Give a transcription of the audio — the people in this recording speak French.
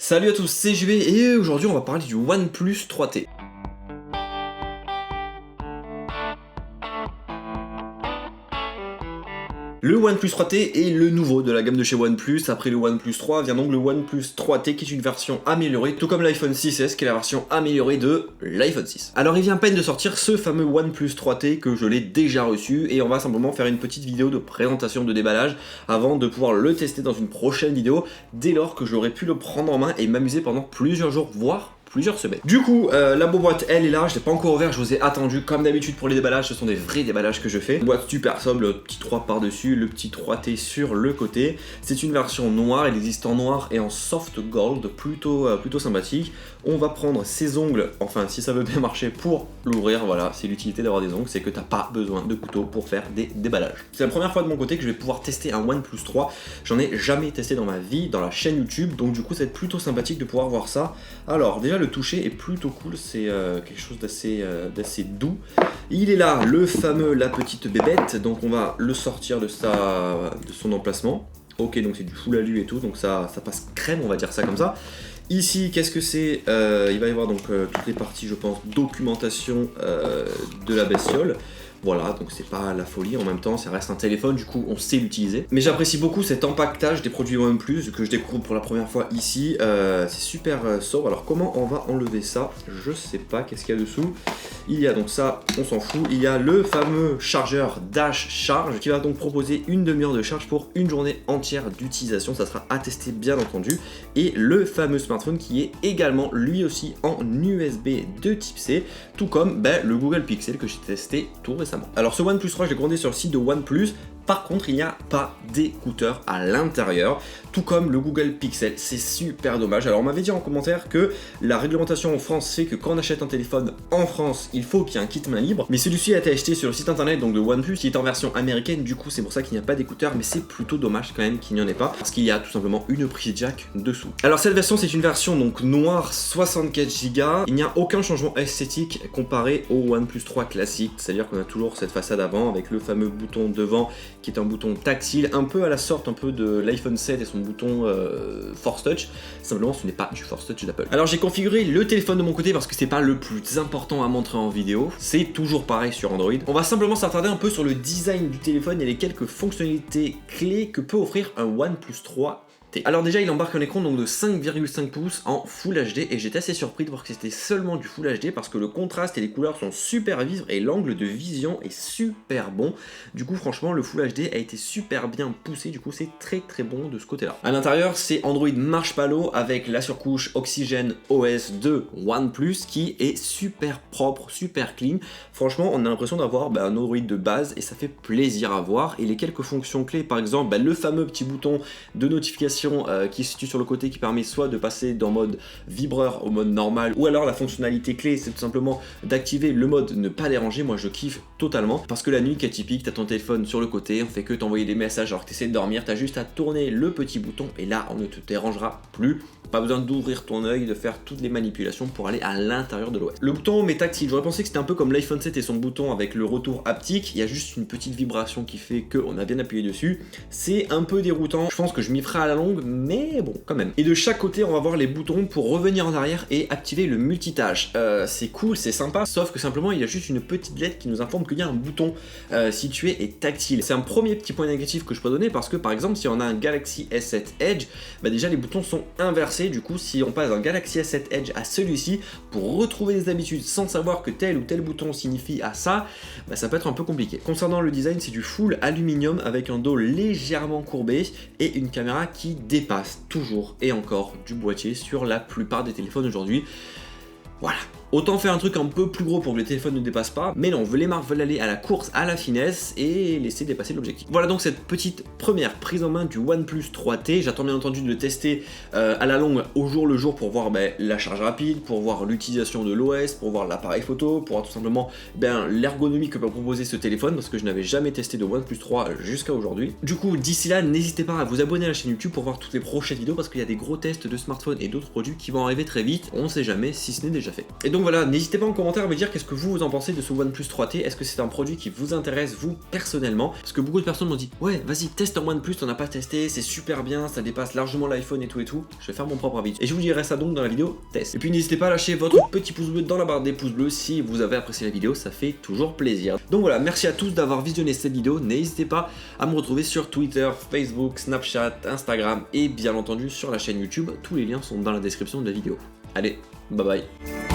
Salut à tous, c'est JB et aujourd'hui on va parler du OnePlus 3T. Le OnePlus 3T est le nouveau de la gamme de chez OnePlus. Après le OnePlus 3 vient donc le OnePlus 3T qui est une version améliorée, tout comme l'iPhone 6S qui est la version améliorée de l'iPhone 6. Alors il vient à peine de sortir ce fameux OnePlus 3T que je l'ai déjà reçu et on va simplement faire une petite vidéo de présentation de déballage avant de pouvoir le tester dans une prochaine vidéo dès lors que j'aurai pu le prendre en main et m'amuser pendant plusieurs jours, voire plusieurs semaines. Du coup, la boîte elle est là, je l'ai pas encore ouvert, je vous ai attendu comme d'habitude pour les déballages, ce sont des vrais déballages que je fais. Une boîte super sobre, le petit 3 par-dessus, le petit 3T sur le côté. C'est une version noire, elle existe en noir et en soft gold, plutôt sympathique. On va prendre ses ongles, enfin si ça veut bien marcher pour l'ouvrir, voilà, c'est l'utilité d'avoir des ongles, c'est que t'as pas besoin de couteau pour faire des déballages. C'est la première fois de mon côté que je vais pouvoir tester un OnePlus 3, j'en ai jamais testé dans ma vie, dans la chaîne YouTube, donc du coup ça va être plutôt sympathique de pouvoir voir ça. Alors déjà le toucher est plutôt cool, c'est quelque chose d'assez doux. Il est là, le fameux, la petite bébête, donc on va le sortir de son emplacement. Ok, donc c'est du full alu et tout, donc ça passe crème, on va dire ça comme ça. Ici, qu'est-ce que c'est? Il va y avoir donc toutes les parties, je pense, documentation de la bestiole. Voilà, donc c'est pas la folie, en même temps ça reste un téléphone, du coup on sait l'utiliser. Mais j'apprécie beaucoup cet empaquetage des produits OnePlus que je découvre pour la première fois ici. C'est super sobre. Alors comment on va enlever ça? Je sais pas, qu'est-ce qu'il y a dessous? Il y a donc ça, on s'en fout. Il y a le fameux chargeur Dash Charge qui va donc proposer une demi-heure de charge pour une journée entière d'utilisation. Ça sera attesté bien entendu. Et le fameux smartphone qui est également lui aussi en USB de type C, tout comme le Google Pixel que j'ai testé tout récemment. Alors ce OnePlus 3, je l'ai commandé sur le site de OnePlus. Par contre, il n'y a pas d'écouteurs à l'intérieur, tout comme le Google Pixel, c'est super dommage. Alors on m'avait dit en commentaire que la réglementation en France fait que quand on achète un téléphone en France, il faut qu'il y ait un kit main libre, mais celui-ci a été acheté sur le site internet donc de OnePlus, il est en version américaine, du coup c'est pour ça qu'il n'y a pas d'écouteurs, mais c'est plutôt dommage quand même qu'il n'y en ait pas, parce qu'il y a tout simplement une prise jack dessous. Alors cette version, c'est une version donc noire 64 Go, il n'y a aucun changement esthétique comparé au OnePlus 3 classique, c'est-à-dire qu'on a toujours cette façade avant avec le fameux bouton devant qui est un bouton tactile, un peu à la sorte un peu de l'iPhone 7 et son bouton Force Touch. Simplement ce n'est pas du Force Touch d'Apple. Alors j'ai configuré le téléphone de mon côté parce que c'est pas le plus important à montrer en vidéo, c'est toujours pareil sur Android. On va simplement s'attarder un peu sur le design du téléphone et les quelques fonctionnalités clés que peut offrir un OnePlus 3. Alors déjà il embarque un écran donc de 5,5 pouces en Full HD et j'étais assez surpris de voir que c'était seulement du Full HD parce que le contraste et les couleurs sont super vifs et l'angle de vision est super bon. Du coup franchement le Full HD a été super bien poussé, du coup c'est très bon de ce côté là. À l'intérieur c'est Android Marshmallow avec la surcouche Oxygen OS de OnePlus qui est super propre, super clean. Franchement on a l'impression d'avoir un Android de base et ça fait plaisir à voir. Et les quelques fonctions clés, par exemple le fameux petit bouton de notification qui se situe sur le côté qui permet soit de passer dans mode vibreur au mode normal, ou alors la fonctionnalité clé c'est tout simplement d'activer le mode ne pas déranger. Moi je kiffe totalement parce que la nuit qui est typique, t'as ton téléphone sur le côté, on fait que t'envoyer des messages alors que t'essaies de dormir, t'as juste à tourner le petit bouton et là on ne te dérangera plus. Pas besoin d'ouvrir ton œil, de faire toutes les manipulations pour aller à l'intérieur de l'OS. Le bouton home est tactile, j'aurais pensé que c'était un peu comme l'iPhone 7 et son bouton avec le retour haptique, il y a juste une petite vibration qui fait qu'on a bien appuyé dessus. C'est un peu déroutant, je pense que je m'y ferai à la longue, mais bon, quand même. Et de chaque côté, on va voir les boutons pour revenir en arrière et activer le multitâche. C'est cool, c'est sympa, sauf que simplement, il y a juste une petite lettre qui nous informe qu'il y a un bouton situé et tactile. C'est un premier petit point négatif que je peux donner parce que, par exemple, si on a un Galaxy S7 Edge, déjà les boutons sont inversés. Du coup, si on passe d'un Galaxy S7 Edge à celui-ci, pour retrouver des habitudes sans savoir que tel ou tel bouton signifie à ça, ça peut être un peu compliqué. Concernant le design, c'est du full aluminium avec un dos légèrement courbé et une caméra qui dépasse toujours et encore du boîtier sur la plupart des téléphones aujourd'hui. Voilà. Autant faire un truc un peu plus gros pour que le téléphone ne dépasse pas, mais non, les marques veulent aller à la course, à la finesse et laisser dépasser l'objectif. Voilà donc cette petite première prise en main du OnePlus 3T. J'attends bien entendu de le tester à la longue au jour le jour pour voir la charge rapide, pour voir l'utilisation de l'OS, pour voir l'appareil photo, pour voir tout simplement l'ergonomie que peut proposer ce téléphone parce que je n'avais jamais testé de OnePlus 3 jusqu'à aujourd'hui. Du coup, d'ici là, n'hésitez pas à vous abonner à la chaîne YouTube pour voir toutes les prochaines vidéos parce qu'il y a des gros tests de smartphones et d'autres produits qui vont arriver très vite. On ne sait jamais si ce n'est déjà fait. Et donc voilà, n'hésitez pas en commentaire à me dire qu'est-ce que vous en pensez de ce OnePlus 3T. Est-ce que c'est un produit qui vous intéresse, vous, personnellement? Parce que beaucoup de personnes m'ont dit, ouais, vas-y, teste un OnePlus, t'en as pas testé, c'est super bien, ça dépasse largement l'iPhone et tout et tout. Je vais faire mon propre avis. Et je vous dirai ça donc dans la vidéo test. Et puis n'hésitez pas à lâcher votre petit pouce bleu dans la barre des pouces bleus si vous avez apprécié la vidéo, ça fait toujours plaisir. Donc voilà, merci à tous d'avoir visionné cette vidéo. N'hésitez pas à me retrouver sur Twitter, Facebook, Snapchat, Instagram et bien entendu sur la chaîne YouTube. Tous les liens sont dans la description de la vidéo. Allez, bye bye.